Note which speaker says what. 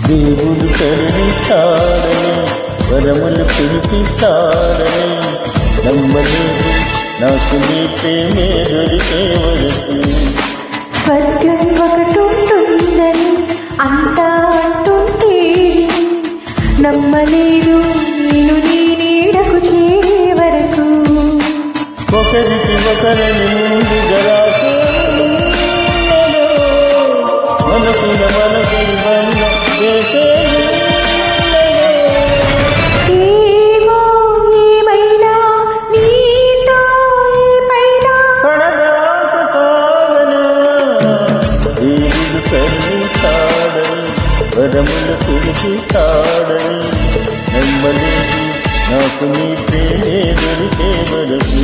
Speaker 1: దేవుడు కరుణిస్తాడని వరములు కురిపిస్తాడని నమ్మలేదు నాకు నీ ప్రేమే దొరికే వరకు.
Speaker 2: స్వర్గం ఒకటుంటుందని అంతా అంటుంటే నమ్మలేదు నేను నీ నీడకు చేరే వరకు.
Speaker 1: ఒకరికి ఒకరిని ముందుగా రాసే మనసుల మనకై బంధం చేసే
Speaker 2: ఏమో ఏమైనా నీతో ఏమైనా
Speaker 1: పడదాకు సాగనా. దేవుడు కరుణిస్తాడని వరములు కురిపిస్తాడని నమ్మలేదు నాకు నీ ప్రేమే దొరికే వరకు.